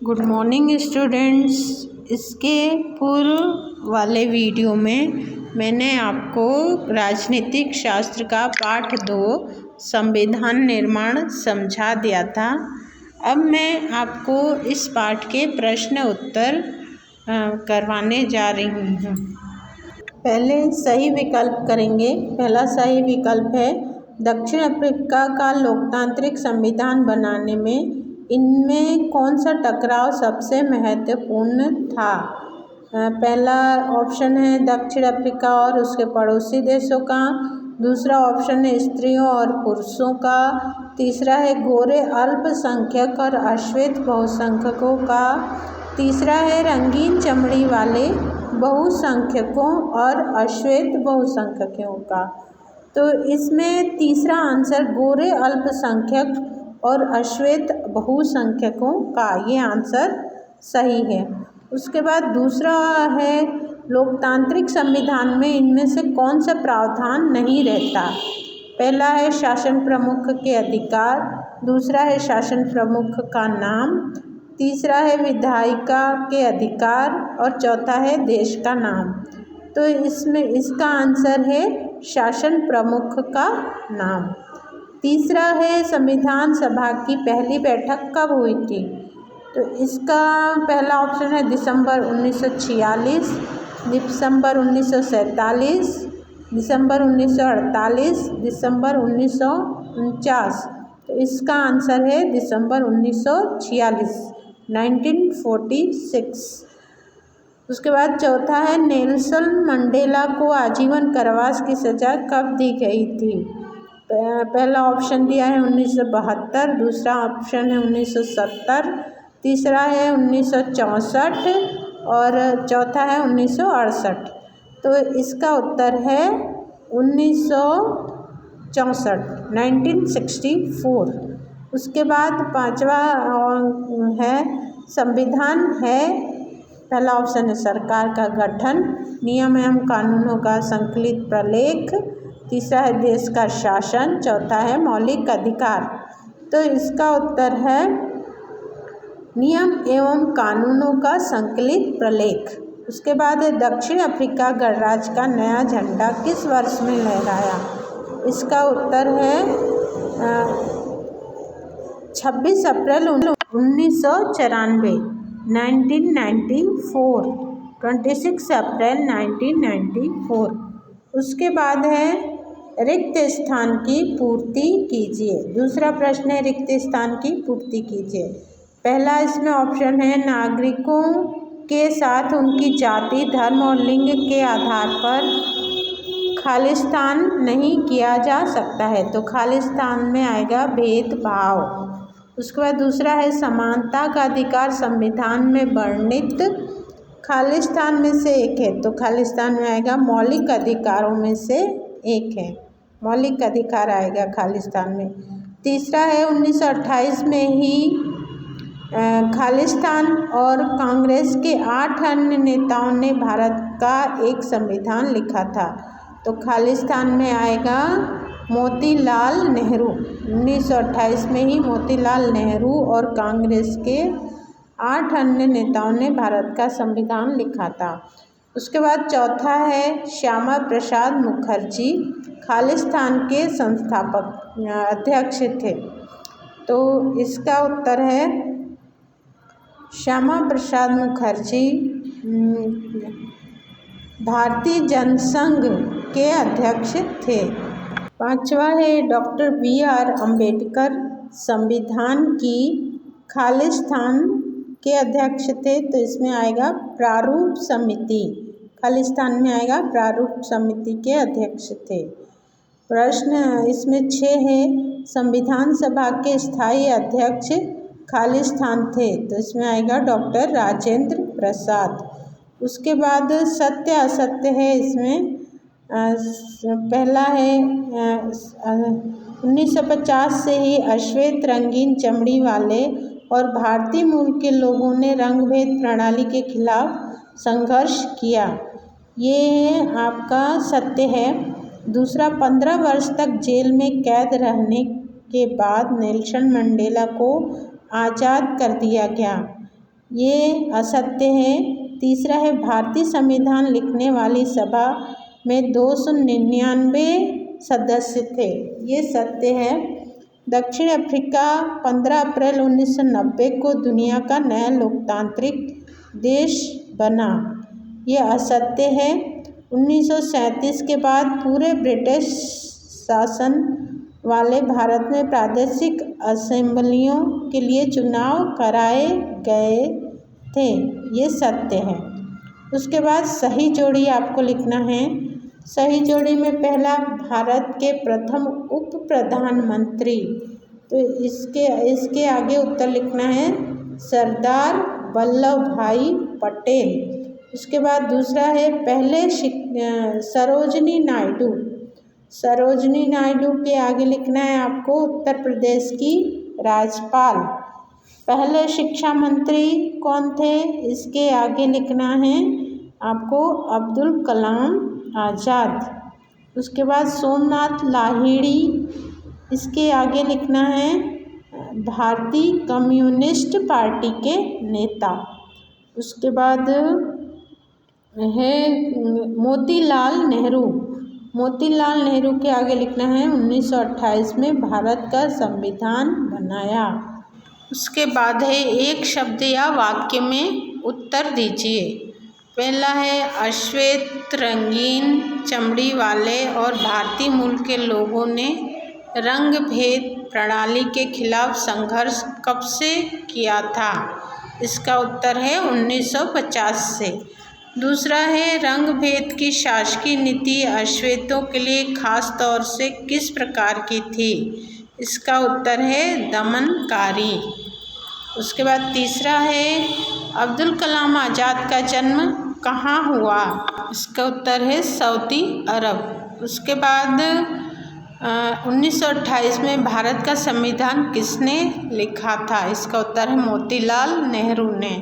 Good morning students. इसके पूर्व वाले वीडियो में मैंने आपको राजनीतिक शास्त्र का पाठ 2 संविधान निर्माण समझा दिया था। अब मैं आपको इस पाठ के प्रश्न उत्तर करवाने जा रही हूँ। पहले सही विकल्प करेंगे। पहला सही विकल्प है दक्षिण अफ्रीका का लोकतांत्रिक संविधान बनाने में इनमें कौन सा टकराव सबसे महत्वपूर्ण था। पहला ऑप्शन है दक्षिण अफ्रीका और उसके पड़ोसी देशों का। दूसरा ऑप्शन है स्त्रियों और पुरुषों का। तीसरा है गोरे अल्पसंख्यक और अश्वेत बहुसंख्यकों का। तीसरा है रंगीन चमड़ी वाले बहुसंख्यकों और अश्वेत बहुसंख्यकों का। तो इसमें तीसरा आंसर गोरे अल्पसंख्यक और अश्वेत बहुसंख्यकों का, ये आंसर सही है। उसके बाद दूसरा है लोकतांत्रिक संविधान में इनमें से कौन सा प्रावधान नहीं रहता। पहला है शासन प्रमुख के अधिकार। दूसरा है शासन प्रमुख का नाम। तीसरा है विधायिका के अधिकार और चौथा है देश का नाम। तो इसमें इसका आंसर है शासन प्रमुख का नाम। तीसरा है संविधान सभा की पहली बैठक कब हुई थी। तो इसका पहला ऑप्शन है दिसंबर 1946, दिसंबर 1947, दिसंबर 1948, दिसंबर 1949। तो इसका आंसर है दिसंबर 1946, 1946। उसके बाद चौथा है नेल्सन मंडेला को आजीवन कारावास की सज़ा कब दी गई थी। पहला ऑप्शन दिया है 1972, दूसरा ऑप्शन है 1970, तीसरा है 1964 और चौथा है 1968। तो इसका उत्तर है 1964, 1964। उसके बाद पांचवा है संविधान है, पहला ऑप्शन है सरकार का गठन, नियम एवं कानूनों का संकलित प्रलेख। तीसरा है देश का शासन। चौथा है मौलिक अधिकार। तो इसका उत्तर है नियम एवं कानूनों का संकलित प्रलेख। उसके बाद है दक्षिण अफ्रीका गणराज्य का नया झंडा किस वर्ष में लहराया। इसका उत्तर है 26 अप्रैल 1994, 1994, 26 अप्रैल 1994। उसके बाद है रिक्त स्थान की पूर्ति कीजिए। दूसरा प्रश्न है रिक्त स्थान की पूर्ति कीजिए। पहला इसमें ऑप्शन है नागरिकों के साथ उनकी जाति, धर्म और लिंग के आधार पर खालिस्तान नहीं किया जा सकता है। तो खालिस्तान में आएगा भेदभाव। उसके बाद दूसरा है समानता का अधिकार संविधान में वर्णित खालिस्तान में से एक है। तो खालिस्तान में आएगा मौलिक अधिकारों में से एक है, मौलिक अधिकार आएगा खालिस्तान में। तीसरा है 1928 में ही खालिस्तान और कांग्रेस के 8 अन्य नेताओं ने भारत का एक संविधान लिखा था। तो खालिस्तान में आएगा मोतीलाल नेहरू। 1928 में ही मोतीलाल नेहरू और कांग्रेस के 8 अन्य नेताओं ने भारत का संविधान लिखा था। उसके बाद चौथा है श्यामा प्रसाद मुखर्जी खालिस्तान के संस्थापक अध्यक्ष थे। तो इसका उत्तर है श्यामा प्रसाद मुखर्जी भारतीय जनसंघ के अध्यक्ष थे। पांचवा है डॉक्टर BR अम्बेडकर संविधान की खालिस्तान के अध्यक्ष थे। तो इसमें आएगा प्रारूप समिति, खालिस्तान में आएगा प्रारूप समिति के अध्यक्ष थे। प्रश्न इसमें 6 है संविधान सभा के स्थायी अध्यक्ष खालिस्तान थे। तो इसमें आएगा डॉक्टर राजेंद्र प्रसाद। उसके बाद सत्य असत्य है इसमें। पहला है 1950 से ही अश्वेत रंगीन चमड़ी वाले और भारतीय मूल के लोगों ने रंगभेद प्रणाली के खिलाफ संघर्ष किया, ये आपका सत्य है। दूसरा 15 वर्ष तक जेल में कैद रहने के बाद नेल्सन मंडेला को आज़ाद कर दिया गया, ये असत्य है। तीसरा है भारतीय संविधान लिखने वाली सभा में 299 सदस्य थे, ये सत्य है। दक्षिण अफ्रीका 15 अप्रैल 1990 को दुनिया का नया लोकतांत्रिक देश बना, ये असत्य है। 1937 के बाद पूरे ब्रिटिश शासन वाले भारत में प्रादेशिक असेंबलियों के लिए चुनाव कराए गए थे, ये सत्य है। उसके बाद सही जोड़ी आपको लिखना है। सही जोड़ी में पहला भारत के प्रथम उप प्रधानमंत्री, तो इसके आगे उत्तर लिखना है सरदार वल्लभ भाई पटेल। उसके बाद दूसरा है पहले सरोजनी नायडू। सरोजनी नायडू के आगे लिखना है आपको उत्तर प्रदेश की राज्यपाल। पहले शिक्षा मंत्री कौन थे, इसके आगे लिखना है आपको अब्दुल कलाम आज़ाद। उसके बाद सोमनाथ लाहिड़ी, इसके आगे लिखना है भारतीय कम्युनिस्ट पार्टी के नेता। उसके बाद है मोतीलाल नेहरू। मोतीलाल नेहरू के आगे लिखना है 1928 में भारत का संविधान बनाया। उसके बाद है एक शब्द या वाक्य में उत्तर दीजिए। पहला है अश्वेत रंगीन चमड़ी वाले और भारतीय मूल के लोगों ने रंग भेद प्रणाली के खिलाफ संघर्ष कब से किया था, इसका उत्तर है 1950 से। दूसरा है रंग भेद की शासकीय नीति अश्वेतों के लिए खास तौर से किस प्रकार की थी, इसका उत्तर है दमनकारी। उसके बाद तीसरा है अब्दुल कलाम आज़ाद का जन्म कहाँ हुआ, इसका उत्तर है सऊदी अरब। उसके बाद 1928 में भारत का संविधान किसने लिखा था, इसका उत्तर है मोतीलाल नेहरू ने।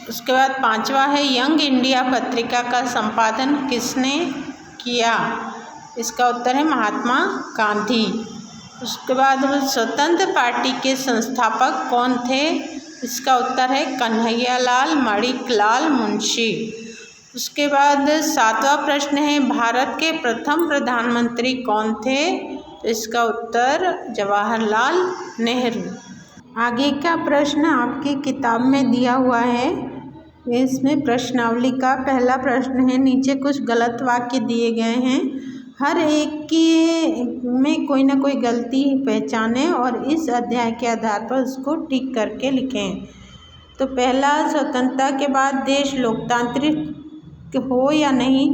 उसके बाद पांचवा है यंग इंडिया पत्रिका का संपादन किसने किया, इसका उत्तर है महात्मा गांधी। उसके बाद स्वतंत्र पार्टी के संस्थापक कौन थे, इसका उत्तर है कन्हैयालाल मणिकलाल मुंशी। उसके बाद सातवां प्रश्न है भारत के प्रथम प्रधानमंत्री कौन थे, तो इसका उत्तर जवाहरलाल नेहरू। आगे का प्रश्न आपकी किताब में दिया हुआ है, इसमें प्रश्नावली का पहला प्रश्न है। नीचे कुछ गलत वाक्य दिए गए हैं, हर एक के में कोई ना कोई गलती पहचानें और इस अध्याय के आधार पर उसको टिक करके लिखें। तो पहला, स्वतंत्रता के बाद देश लोकतांत्रिक हो या नहीं,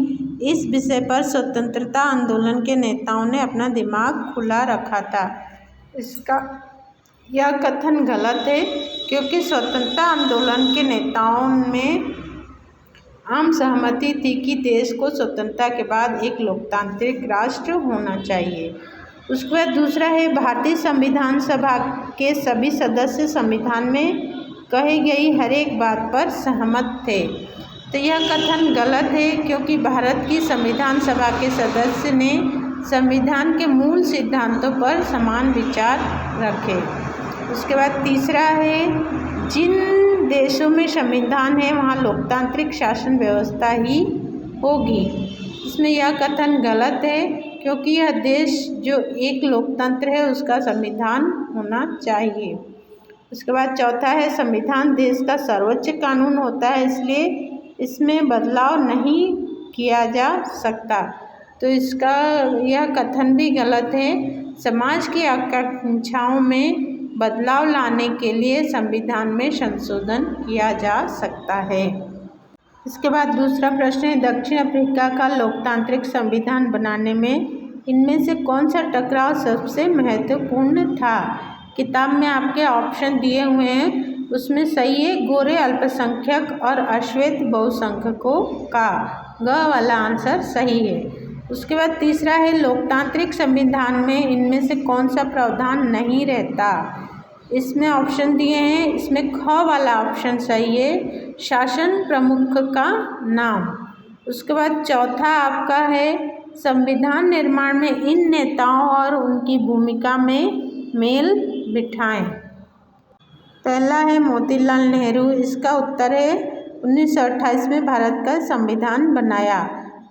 इस विषय पर स्वतंत्रता आंदोलन के नेताओं ने अपना दिमाग खुला रखा था, इसका यह कथन गलत है क्योंकि स्वतंत्रता आंदोलन के नेताओं में आम सहमति थी कि देश को स्वतंत्रता के बाद एक लोकतांत्रिक राष्ट्र होना चाहिए। उसके बाद दूसरा है भारतीय संविधान सभा के सभी सदस्य संविधान में कही गई हर एक बात पर सहमत थे, तो यह कथन गलत है क्योंकि भारत की संविधान सभा के सदस्य ने संविधान के मूल सिद्धांतों पर समान विचार रखे। उसके बाद तीसरा है जिन देशों में संविधान है वहाँ लोकतांत्रिक शासन व्यवस्था ही होगी, इसमें यह कथन गलत है क्योंकि यह देश जो एक लोकतंत्र है उसका संविधान होना चाहिए। उसके बाद चौथा है संविधान देश का सर्वोच्च कानून होता है, इसलिए इसमें बदलाव नहीं किया जा सकता, तो इसका यह कथन भी गलत है। समाज की आकांक्षाओं में बदलाव लाने के लिए संविधान में संशोधन किया जा सकता है। इसके बाद दूसरा प्रश्न है दक्षिण अफ्रीका का लोकतांत्रिक संविधान बनाने में इनमें से कौन सा टकराव सबसे महत्वपूर्ण था। किताब में आपके ऑप्शन दिए हुए हैं, उसमें सही है गोरे अल्पसंख्यक और अश्वेत बहुसंख्यकों का, ग वाला आंसर सही है। उसके बाद तीसरा है लोकतांत्रिक संविधान में इनमें से कौन सा प्रावधान नहीं रहता, इसमें ऑप्शन दिए हैं, इसमें ख वाला ऑप्शन सही है, शासन प्रमुख का नाम। उसके बाद चौथा आपका है संविधान निर्माण में इन नेताओं और उनकी भूमिका में मेल बिठाएं। पहला है मोतीलाल नेहरू, इसका उत्तर है 1928 में भारत का संविधान बनाया।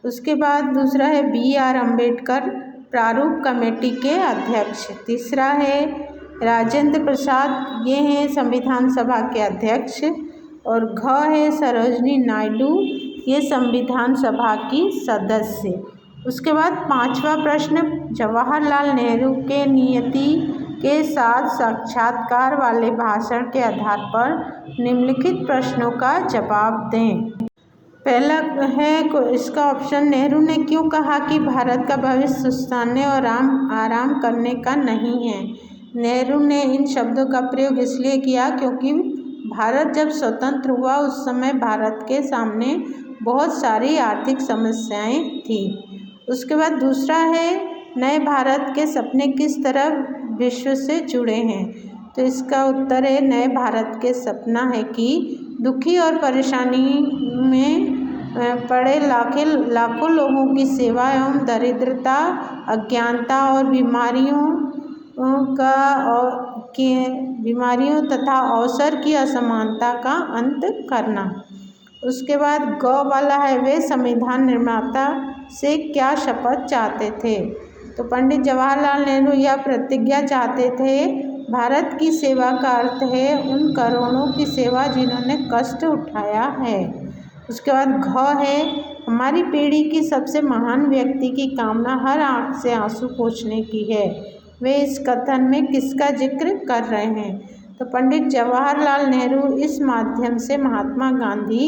उसके बाद दूसरा है BR अम्बेडकर, प्रारूप कमेटी के अध्यक्ष। तीसरा है राजेंद्र प्रसाद, ये हैं संविधान सभा के अध्यक्ष। और घ है सरोजनी नायडू, ये संविधान सभा की सदस्य। उसके बाद पांचवा प्रश्न, जवाहरलाल नेहरू के नियति के साथ साक्षात्कार वाले भाषण के आधार पर निम्नलिखित प्रश्नों का जवाब दें। पहला है इसका ऑप्शन, नेहरू ने क्यों कहा कि भारत का भविष्य सुस्ताने और आराम करने का नहीं है। नेहरू ने इन शब्दों का प्रयोग इसलिए किया क्योंकि भारत जब स्वतंत्र हुआ उस समय भारत के सामने बहुत सारी आर्थिक समस्याएं थी। उसके बाद दूसरा है नए भारत के सपने किस तरह विश्व से जुड़े हैं। तो इसका उत्तर है नए भारत के सपना है कि दुखी और परेशानी में पड़े लाखों लोगों की सेवा एवं दरिद्रता, अज्ञानता और बीमारियों तथा अवसर की असमानता का अंत करना। उसके बाद ग वाला है, वे संविधान निर्माता से क्या शपथ चाहते थे। तो पंडित जवाहरलाल नेहरू यह प्रतिज्ञा चाहते थे, भारत की सेवा का अर्थ है उन करोड़ों की सेवा जिन्होंने कष्ट उठाया है। उसके बाद घ है, हमारी पीढ़ी की सबसे महान व्यक्ति की कामना हर आंख से आंसू पोंछने की है। वे इस कथन में किसका जिक्र कर रहे हैं। तो पंडित जवाहरलाल नेहरू इस माध्यम से महात्मा गांधी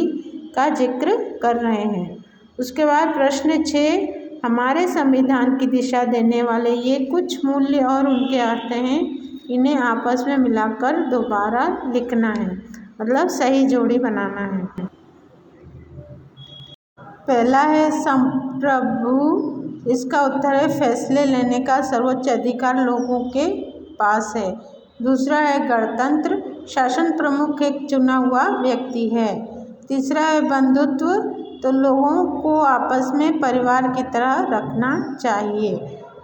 का जिक्र कर रहे हैं। उसके बाद प्रश्न 6, हमारे संविधान की दिशा देने वाले ये कुछ मूल्य और उनके अर्थ हैं, इन्हें आपस में मिलाकर दोबारा लिखना है, मतलब सही जोड़ी बनाना है। पहला है संप्रभु, इसका उत्तर है फैसले लेने का सर्वोच्च अधिकार लोगों के पास है। दूसरा है गणतंत्र, शासन प्रमुख एक चुना हुआ व्यक्ति है। तीसरा है बंधुत्व, तो लोगों को आपस में परिवार की तरह रखना चाहिए।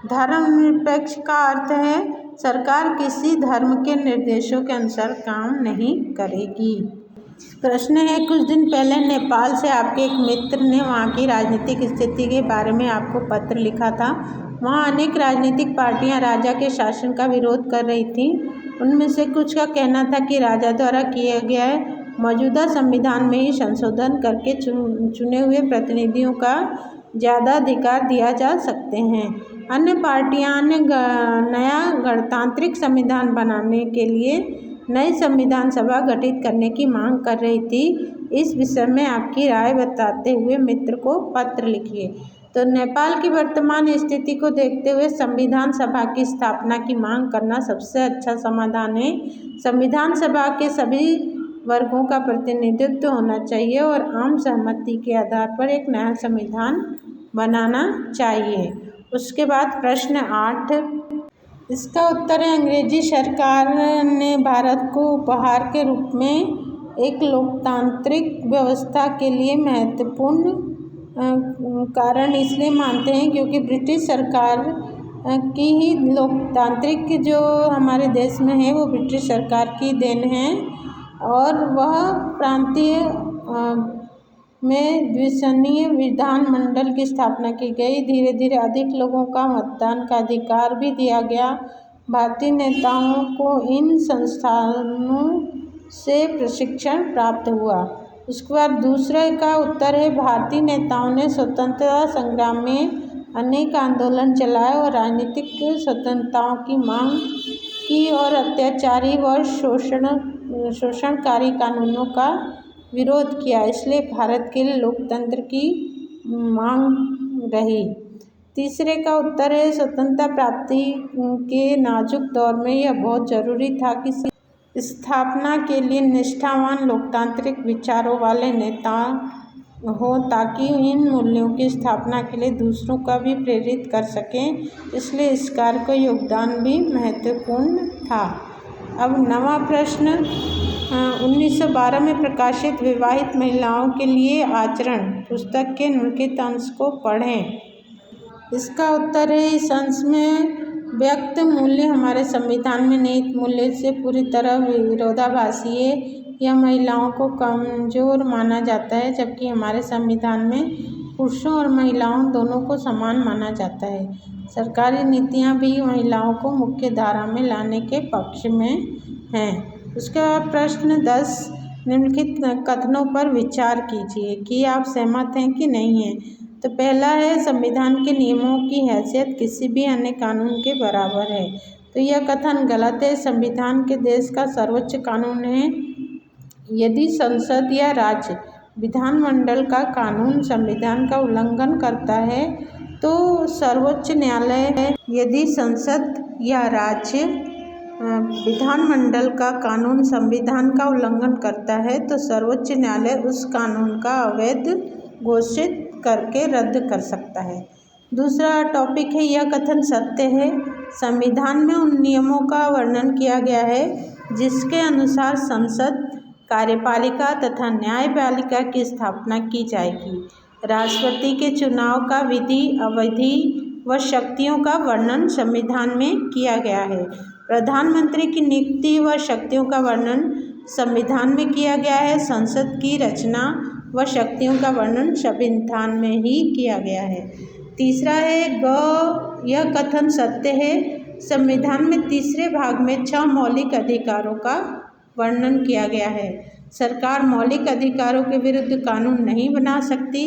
धर्मनिरपेक्ष का अर्थ है सरकार किसी धर्म के निर्देशों के अनुसार काम नहीं करेगी। प्रश्न है, कुछ दिन पहले नेपाल से आपके एक मित्र ने वहाँ की राजनीतिक स्थिति के बारे में आपको पत्र लिखा था। वहाँ अनेक राजनीतिक पार्टियाँ राजा के शासन का विरोध कर रही थीं। उनमें से कुछ का कहना था कि राजा द्वारा किए गए मौजूदा संविधान में ही संशोधन करके चुने हुए प्रतिनिधियों का ज़्यादा अधिकार दिया जा सकते हैं। अन्य पार्टियां ने नया गणतांत्रिक संविधान बनाने के लिए नई संविधान सभा गठित करने की मांग कर रही थी। इस विषय में आपकी राय बताते हुए मित्र को पत्र लिखिए। तो नेपाल की वर्तमान स्थिति को देखते हुए संविधान सभा की स्थापना की मांग करना सबसे अच्छा समाधान है। संविधान सभा के सभी वर्गों का प्रतिनिधित्व होना चाहिए और आम सहमति के आधार पर एक नया संविधान बनाना चाहिए। उसके बाद प्रश्न 8, इसका उत्तर है अंग्रेजी सरकार ने भारत को उपहार के रूप में एक लोकतांत्रिक व्यवस्था के लिए महत्वपूर्ण कारण इसलिए मानते हैं क्योंकि ब्रिटिश सरकार की ही लोकतांत्रिक जो हमारे देश में है वो ब्रिटिश सरकार की देन है और वह प्रांतीय में द्विसदनीय विधानमंडल की स्थापना की गई। धीरे धीरे अधिक लोगों का मतदान का अधिकार भी दिया गया। भारतीय नेताओं को इन संस्थानों से प्रशिक्षण प्राप्त हुआ। उसके बाद दूसरे का उत्तर है भारतीय नेताओं ने स्वतंत्रता संग्राम में अनेक आंदोलन चलाए और राजनीतिक स्वतंत्रताओं की मांग की और अत्याचारी व शोषणकारी कानूनों का विरोध किया। इसलिए भारत के लिए लोकतंत्र की मांग रही। तीसरे का उत्तर है स्वतंत्रता प्राप्ति के नाजुक दौर में यह बहुत जरूरी था कि स्थापना के लिए निष्ठावान लोकतांत्रिक विचारों वाले नेता हो ताकि इन मूल्यों की स्थापना के लिए दूसरों का भी प्रेरित कर सकें। इसलिए इस कार्य का योगदान भी महत्वपूर्ण था। अब नवा प्रश्न, 1912 में प्रकाशित विवाहित महिलाओं के लिए आचरण पुस्तक के निम्नलिखित अंश को पढ़ें। इसका उत्तर है इस अंश में व्यक्त मूल्य हमारे संविधान में निहित मूल्य से पूरी तरह विरोधाभासी है। यह महिलाओं को कमजोर माना जाता है, जबकि हमारे संविधान में पुरुषों और महिलाओं दोनों को समान माना जाता है। सरकारी नीतियां भी महिलाओं को मुख्य धारा में लाने के पक्ष में हैं। उसके बाद प्रश्न 10, निम्नलिखित कथनों पर विचार कीजिए कि आप सहमत हैं कि नहीं हैं। तो पहला है, संविधान के नियमों की हैसियत किसी भी अन्य कानून के बराबर है। तो यह कथन गलत है। संविधान के देश का सर्वोच्च कानून है। यदि संसद या राज्य विधानमंडल का कानून संविधान का उल्लंघन करता है तो सर्वोच्च न्यायालय है। यदि संसद या राज्य विधानमंडल का कानून संविधान का उल्लंघन करता है तो सर्वोच्च न्यायालय उस कानून का अवैध घोषित करके रद्द कर सकता है। दूसरा टॉपिक है, यह कथन सत्य है। संविधान में उन नियमों का वर्णन किया गया है जिसके अनुसार संसद, कार्यपालिका तथा न्यायपालिका की स्थापना की जाएगी। राष्ट्रपति के चुनाव का विधि, अवधि व शक्तियों का वर्णन संविधान में किया गया है। प्रधानमंत्री की नियुक्ति व शक्तियों का वर्णन संविधान में किया गया है। संसद की रचना व शक्तियों का वर्णन संविधान में ही किया गया है। तीसरा है, यह कथन सत्य है। संविधान में तीसरे भाग में 6 मौलिक अधिकारों का वर्णन किया गया है। सरकार मौलिक अधिकारों के विरुद्ध कानून नहीं बना सकती।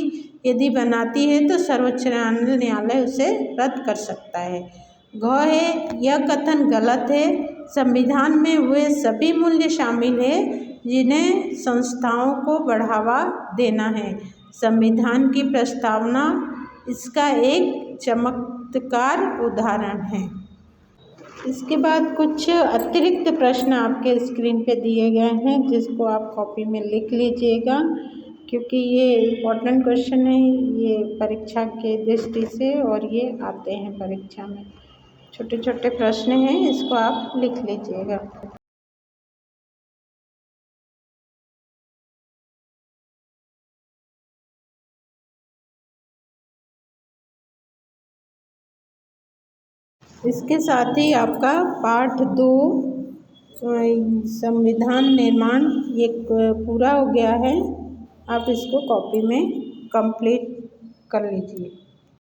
यदि बनाती है तो सर्वोच्च न्यायालय उसे रद्द कर सकता है। है, यह कथन गलत है। संविधान में वे सभी मूल्य शामिल हैं जिन्हें संस्थाओं को बढ़ावा देना है। संविधान की प्रस्तावना इसका एक चमत्कार उदाहरण है। इसके बाद कुछ अतिरिक्त प्रश्न आपके स्क्रीन पे दिए गए हैं जिसको आप कॉपी में लिख लीजिएगा, क्योंकि ये इम्पोर्टेंट क्वेश्चन है, ये परीक्षा के दृष्टि से, और ये आते हैं परीक्षा में। छोटे छोटे प्रश्न हैं, इसको आप लिख लीजिएगा। इसके साथ ही आपका पाठ 2 संविधान निर्माण ये पूरा हो गया है। आप इसको कॉपी में कंप्लीट कर लीजिए।